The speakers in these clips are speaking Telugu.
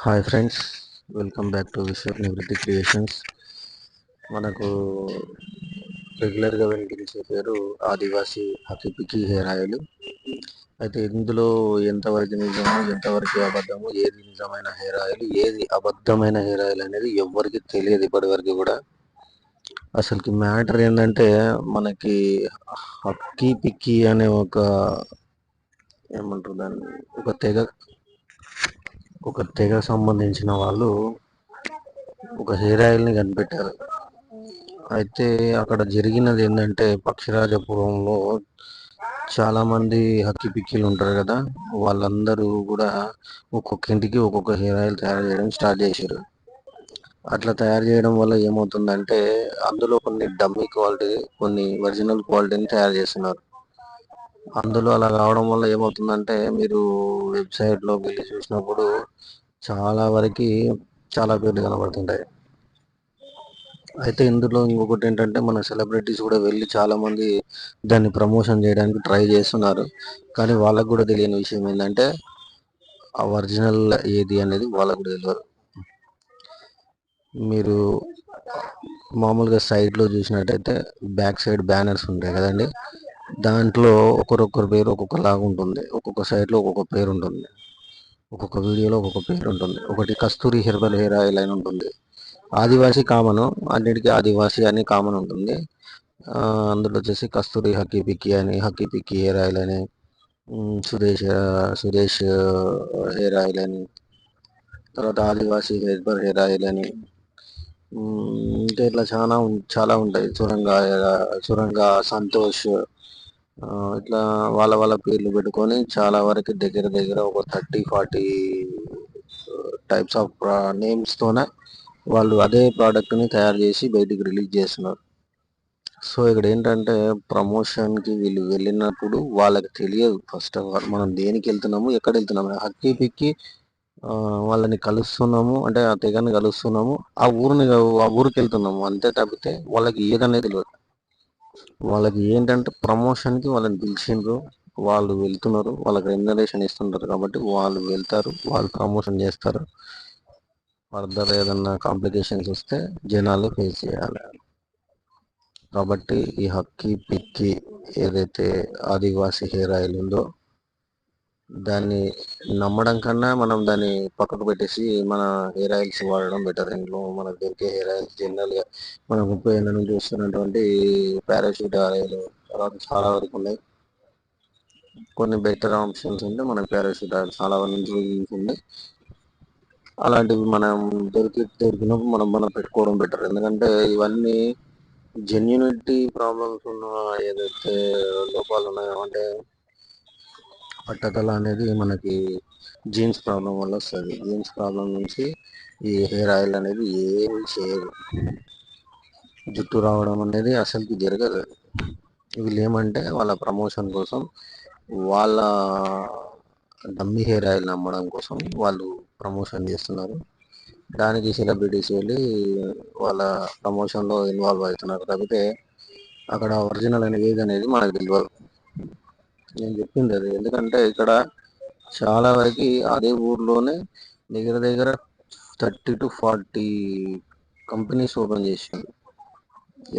Hi friends, welcome back to విశ్వ నివృత్తి క్రియేషన్స్. మనకు రెగ్యులర్గా వినిపించే పేరు ఆదివాసీ హకీపికి హెయిర్ ఆయిల్. అయితే ఇందులో ఎంతవరకు నిజము, ఎంతవరకు అబద్ధము, ఏది నిజమైన హెయిర్ ఆయిల్, ఏది అబద్ధమైన హెయిర్ ఆయిల్ అనేది ఎవ్వరికి తెలియదు ఇప్పటివరకు కూడా. అసలుకి మ్యాటర్ ఏంటంటే, మనకి హక్కీ పిక్కి అనే ఏమంటారు దాన్ని, ఒక తెగ సంబంధించిన వాళ్ళు ఒక హెయిర్ ఆయిల్ని కనిపెట్టారు. అయితే అక్కడ జరిగినది ఏంటంటే, పక్షిరాజపురంలో చాలామంది హక్కీ పిక్కీలు ఉంటారు కదా, వాళ్ళందరూ కూడా ఒక్కొక్క ఇంటికి ఒక్కొక్క హెయిర్ ఆయిల్ తయారు చేయడం స్టార్ట్ చేశారు. అట్లా తయారు చేయడం వల్ల ఏమవుతుందంటే, అందులో కొన్ని డమ్మీ క్వాలిటీ, కొన్ని ఒరిజినల్ క్వాలిటీని తయారు చేస్తున్నారు. అందులో అలా కావడం వల్ల ఏమవుతుందంటే, మీరు వెబ్సైట్లోకి వెళ్ళి చూసినప్పుడు చాలా వరకు చాలా పేర్లు కనబడుతుంటాయి. అయితే ఇందులో ఇంకొకటి ఏంటంటే, మన సెలబ్రిటీస్ కూడా వెళ్ళి చాలామంది దాన్ని ప్రమోషన్ చేయడానికి ట్రై చేస్తున్నారు. కానీ వాళ్ళకు కూడా తెలియని విషయం ఏంటంటే, ఆ ఒరిజినల్ ఏది అనేది వాళ్ళకు కూడా తెలియదు. మీరు మామూలుగా సైడ్లో చూసినట్టయితే బ్యాక్ సైడ్ బ్యానర్స్ ఉంటాయి కదండి, దాంట్లో ఒకరొకరి పేరు ఒక్కొక్కలాగా ఉంటుంది. ఒక్కొక్క సైడ్లో ఒక్కొక్క పేరు ఉంటుంది, ఒక్కొక్క వీడియోలో ఒక్కొక్క పేరు ఉంటుంది. ఒకటి కస్తూరి హెర్బల్ హెయిర్ ఆయిల్ అని ఉంటుంది. ఆదివాసీ కామన్, అన్నిటికీ ఆదివాసీ అని కామన్ ఉంటుంది. అందులో వచ్చేసి కస్తూరి హక్కీ పిక్కి అని, హక్కీ పిక్కి హెయిర్ ఆయిల్ అని, సురేష్ సురేష్ హెయిర్ ఆయిల్ అని, తర్వాత ఆదివాసీ హెర్బల్ హెయిర్ ఆయిల్ అని, ఇంకా ఇట్లా చాలా ఉంటాయి. సురంగా సంతోష్, ఇట్లా వాళ్ళ వాళ్ళ పేర్లు పెట్టుకొని చాలా వరకు దగ్గర దగ్గర ఒక 30-40 టైప్స్ ఆఫ్ నేమ్స్తోనే వాళ్ళు అదే ప్రోడక్ట్ని తయారు చేసి బయటికి రిలీజ్ చేస్తున్నారు. సో ఇక్కడ ఏంటంటే, ప్రమోషన్కి వీళ్ళు వెళ్ళినప్పుడు వాళ్ళకి తెలియదు ఫస్ట్ ఆఫ్ ఆల్ మనం దేనికి వెళ్తున్నాము, ఎక్కడ వెళ్తున్నాము. హక్కీ పిక్కి వాళ్ళని కలుస్తున్నాము అంటే, ఆ తెగని కలుస్తున్నాము, ఆ ఊరికి వెళ్తున్నాము అంతే తప్పితే వాళ్ళకి ఏదనేది తెలియదు. వాళ్ళకి ఏంటంటే, ప్రమోషన్కి వాళ్ళని పిలిచిండ్రు, వాళ్ళు వెళ్తున్నారు, వాళ్ళకి రెమ్యునరేషన్ ఇస్తుంటారు కాబట్టి వాళ్ళు వెళ్తారు, వాళ్ళు ప్రమోషన్ చేస్తారు. ఫర్దర్ ఏదన్నా కాంప్లికేషన్స్ వస్తే జనాలు ఫేస్ చేయాలి. కాబట్టి ఈ హక్కీ పిక్కి ఏదైతే ఆదివాసీ హెయిర్ ఆయిల్ ఉందో, దాన్ని నమ్మడం కన్నా మనం దాన్ని పక్కకు పెట్టేసి మన హెయిర్ ఆయిల్స్ వాడడం బెటర్. ఇంట్లో మనకు దొరికే హెయిర్ ఆయిల్స్ జనరల్గా మనం 30 ఏళ్ళ నుంచి చూస్తున్నటువంటి పారాషూట్ ఆయిల్, తర్వాత చాలా వరకు ఉన్నాయి. కొన్ని బెటర్ ఆప్షన్స్ ఉంటే మన పారాషూట్ ఆయిల్ చాలా వరకు నుంచి ఉంది. అలాంటివి మనం దొరికినప్పుడు మనం పెట్టుకోవడం బెటర్. ఎందుకంటే ఇవన్నీ జెన్యునిటీ ప్రాబ్లమ్స్ ఉన్న ఏదైతే లోపాలు ఉన్నాయో, అంటే పట్టదల అనేది మనకి జీన్స్ ప్రాబ్లం వల్ల వస్తుంది. జీన్స్ ప్రాబ్లం నుంచి ఈ హెయిర్ ఆయిల్ అనేది ఏమి చేయదు. జుట్టు రావడం అనేది అసలుకి జరగదు. వీళ్ళు ఏమంటే వాళ్ళ ప్రమోషన్ కోసం, వాళ్ళ డమ్మీ హెయిర్ ఆయిల్ నమ్మడం కోసం వాళ్ళు ప్రమోషన్ చేస్తున్నారు. దానికి సెలబ్రిటీస్ వెళ్ళి వాళ్ళ ప్రమోషన్లో ఇన్వాల్వ్ అవుతున్నారు. కాకపోతే అక్కడ ఒరిజినల్ అనేది ఏదనేది మనకు తెలియదు. నేను చెప్పింది అది. ఎందుకంటే ఇక్కడ చాలా వరకు అదే ఊర్లోనే దగ్గర దగ్గర 30-40 కంపెనీస్ ఓపెన్ చేసిండు.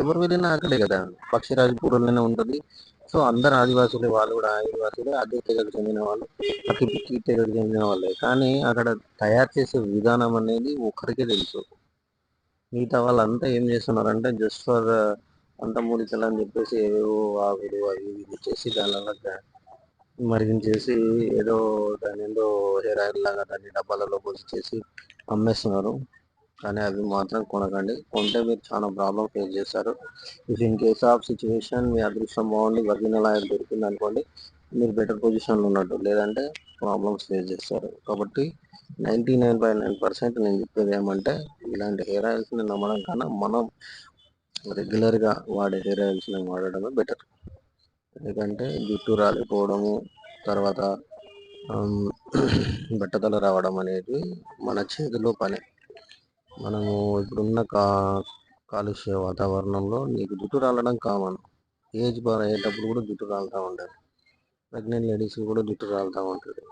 ఎవరు వెళ్ళినా అక్కడే కదా, పక్షిరాజపురంలోనే ఉంటుంది. సో అందరు ఆదివాసులే, వాళ్ళు కూడా ఆదివాసులే, అదే తెగకు చెందిన వాళ్ళు, అతి పిక్కి తెగకు చెందిన వాళ్ళే. కానీ అక్కడ తయారు చేసే విధానం అనేది ఒకరికే తెలుసు. మిగతా వాళ్ళంతా ఏం చేస్తున్నారంటే, జస్ట్ ఫర్ అంత మూలికలు అని చెప్పేసి ఏవేవో ఆకులు అవి ఇవి తెచ్చేసి దానివల్ల మరిగించేసి ఏదో దాని ఏదో హెయిర్ ఆయిల్ లాగా దాన్ని డబ్బాలలో పోసి అమ్మేస్తున్నారు. కానీ అవి మాత్రం కొనకండి. కొంటే మీరు చాలా ప్రాబ్లం ఫేస్ చేస్తారు. If in case of situation మీ అదృష్టం బాగుండి ఒరిజినల్ ఆయిల్ దొరికింది అనుకోండి, మీరు బెటర్ పొజిషన్లో ఉన్నట్టు. లేదంటే ప్రాబ్లమ్స్ ఫేస్ చేస్తారు. కాబట్టి 99.9% నేను చెప్పేది ఏమంటే, ఇలాంటి హెయిర్ ఆయిల్స్ని నమ్మడం కన్నా మనం రెగ్యులర్గా వాడే హెయిర్ ఆయిల్స్ని వాడడమే బెటర్. ఎందుకంటే జుట్టు రాలిపోవడము, తర్వాత బట్టతల రావడం అనేది మన చేతిలో పని. మనము ఇప్పుడున్న కాలుష్య వాతావరణంలో నీకు జుట్టు రాలడం కామన్. ఏజ్ బార్ అయ్యేటప్పుడు కూడా జుట్టు రాలుతూ ఉంటుంది. ప్రెగ్నెంట్ లేడీస్ కూడా జుట్టు రాలుతూ ఉంటుంది.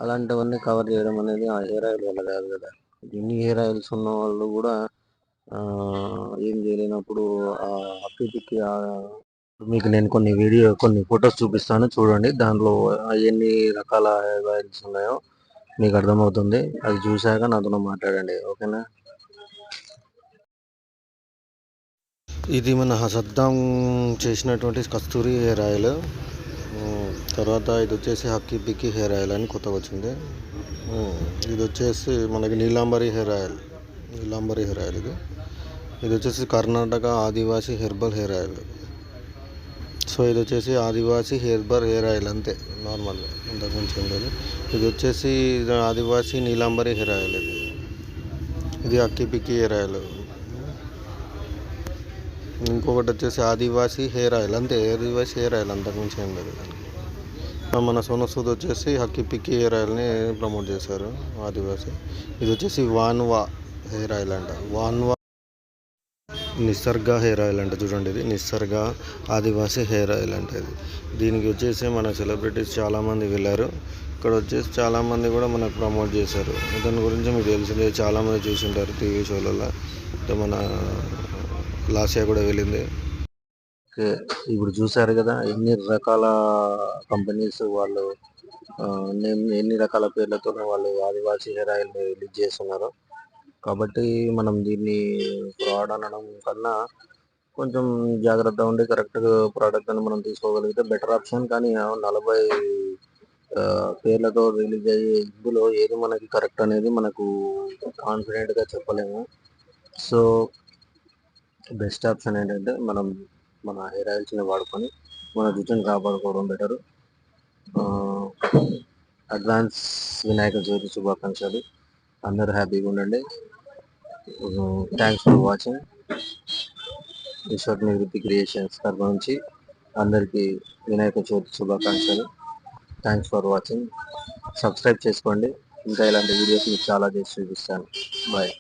అలాంటివన్నీ కవర్ చేయడం అనేది ఆ హెయిర్ ఆయిల్ వల్ల కాదు కదా. ఎన్ని హెయిర్ ఆయిల్స్ ఉన్న వాళ్ళు కూడా ఏం చేయలేనప్పుడు ఆ అప్పిటికి మీకు నేను కొన్ని ఫొటోస్ చూపిస్తాను చూడండి. దాంట్లో ఎన్ని రకాల హెయిర్ ఆయిల్స్ ఉన్నాయో మీకు అర్థమవుతుంది. అది చూశాక నాతో మాట్లాడండి, ఓకేనా. ఇది మన సద్దాం చేసినటువంటి కస్తూరి హెయిర్ ఆయిల్. తర్వాత ఇది వచ్చేసి హక్కీ పిక్కీ హెయిర్ ఆయిల్ అని కొత్తగా వచ్చింది. ఇది వచ్చేసి మనకి నీలాంబరి హెయిర్ ఆయిల్ ఇది. ఇది వచ్చేసి కర్ణాటక ఆదివాసీ హెర్బల్ హెయిర్ ఆయిల్. సో ఇది వచ్చేసి ఆదివాసీ హెర్బల్ హెయిర్ ఆయిల్ అంతే, నార్మల్, అంతకుమించి ఏం లేదు. ఇది వచ్చేసి ఆదివాసీ నీలాంబరి హెయిర్ ఆయిల్. ఇది హక్కీ పిక్కీ హెయిర్ ఆయిల్. ఇంకొకటి వచ్చేసి ఆదివాసీ హెయిర్ ఆయిల్ అంతే, ఆదివాసీ హెయిర్ ఆయిల్, అంతకుమించి ఏం లేదు. మన సోను సూద్ వచ్చేసి హక్కీ పిక్కీ హెయిర్ ఆయిల్ని ప్రమోట్ చేశారు, ఆదివాసీ. ఇది వచ్చేసి వాన్వా హెయిర్ ఆయిల్ అంట, వాన్వా నిసర్గ హెయిర్ ఆయిల్ అంట. చూడండి, ఇది నిసర్గ ఆదివాసీ హెయిర్ ఆయిల్ అంటే ఇది. దీనికి వచ్చేసి మన సెలబ్రిటీస్ చాలామంది వెళ్ళారు. ఇక్కడ వచ్చేసి చాలామంది కూడా మనకు ప్రమోట్ చేశారు. దాని గురించి మీకు తెలిసిందే, చాలామంది చూసి ఉంటారు టీవీ షోలలో. మన లాస్యా కూడా వెళ్ళింది. ఇప్పుడు చూసారు కదా ఎన్ని రకాల కంపెనీస్ వాళ్ళు ఎన్ని రకాల పేర్లతో వాళ్ళు ఆదివాసీ హెయిర్ ఆయిల్ రిలీజ్ చేస్తున్నారు. కాబట్టి మనం దీన్ని ఫ్రాడ్ అనడం కన్నా కొంచెం జాగ్రత్తగా ఉండి కరెక్ట్ ప్రోడక్ట్ అని మనం తీసుకోగలిగితే బెటర్ ఆప్షన్. కానీ 40 పేర్లతో రిలీజ్ అయ్యే ఇందులో ఏది మనకి కరెక్ట్ అనేది మనకు కాన్ఫిడెంట్గా చెప్పలేము. సో బెస్ట్ ఆప్షన్ ఏంటంటే మనం మన హెయిర్ ఆయిల్స్ని వాడుకొని మన జుట్టుని కాపాడుకోవడం బెటరు. అడ్వాన్స్ వినాయక చవితి శుభాకాంక్షలు. అందరూ హ్యాపీగా ఉండండి. Thanks for watching. ఈశ్వర్ నివృత్తి క్రియేషన్స్ తరఫు నుంచి అందరికీ వినాయక చవితి శుభాకాంక్షలు. Thanks for watching. సబ్స్క్రైబ్ చేసుకోండి. ఇంకా ఇలాంటి వీడియోస్ మీకు చాలా చేసి చూపిస్తాను. బాయ్.